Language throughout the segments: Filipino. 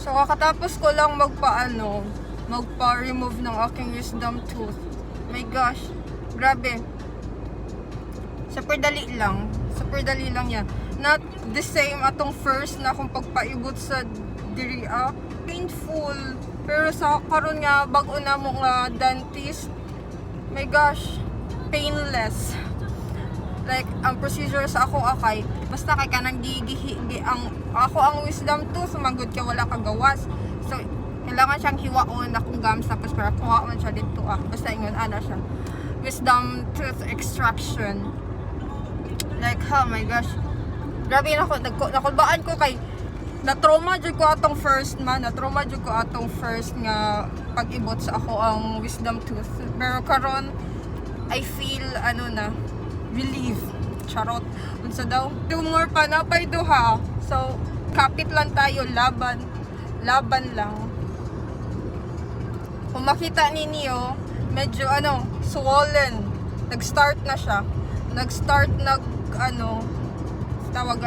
So, kakatapos ko lang magpa-remove ng aking wisdom tooth. My gosh, grabe. Super dali lang yan. Not the same atong first na akong pagpaibot sa diri painful. Pero sa karon nga bag-o na mo nga dentist, my gosh, painless. Like ang procedure sa ako akay, basta kay kanang ang wisdom tooth sumagod ka wala ka gawas. So kailangan siyang hiwaon akong gums tapos para kuha man siya dito basta ingon ana siya. Wisdom tooth extraction. Like, oh my gosh. Grabe na ako. Nakulbaan ko kay na-trauma jud ko atong first nga pag-ibot sa ako ang wisdom tooth. Pero karon I feel relief. Charot. Unsa daw? 2 more pa na pay duha. So, kapit lang tayo, laban lang. Kung makita ninyo, medyo swollen. Nag-start na siya. Tawag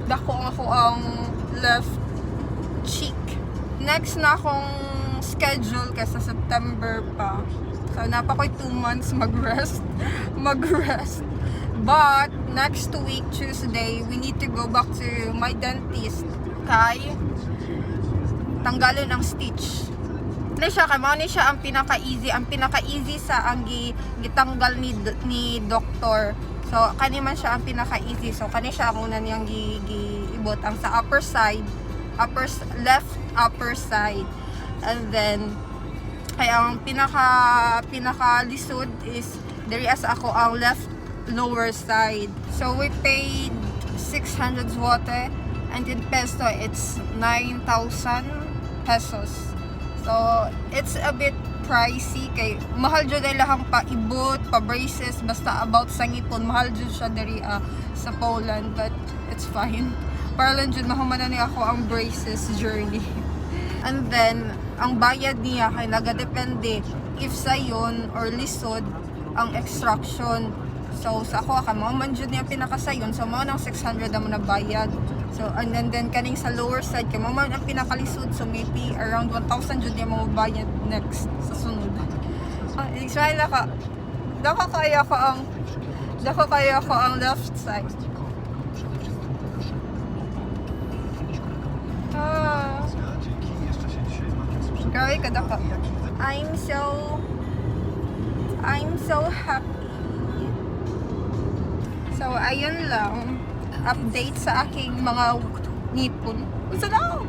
dako ako ang left cheek. Next na akong schedule kasi September pa. So, napakoy 2 months mag-rest. But, next week, Tuesday, we need to go back to my dentist kay tanggalon ang stitch. Kay siya ang pinaka-easy sa ang gitanggal ni doktor. So, kani man siya ang pinaka-easy. So, kani siya ang una niyang giibot ang sa left upper side. And then, kaya ang pinaka-lisod is diri as ako ang left lower side. So, we paid 600 zloty and in peso, it's 9,000 pesos. So, it's a bit pricey kay mahal jud ay lahang paibot, pa-braces, basta about sa ngipon, mahal jud siya diri sa Poland, but it's fine. Para lang jud mahumanan ni ako ang braces journey. And then, ang bayad niya kay nagadepende if sayon or lisod ang extraction. So, sa ako, man jud niya pinakasayon, so mao nang 600 na mo na bayad. So, and then kaning sa lower side, kay man ang pinakalisod, so maybe around 1,000 jud niya mo bayad next sa sunod. Israel ka. Dako kaya ko ang left side. Grabe ka dako. I'm so happy. So, ayun lang. Update sa aking mga ngipon. Unsa daw?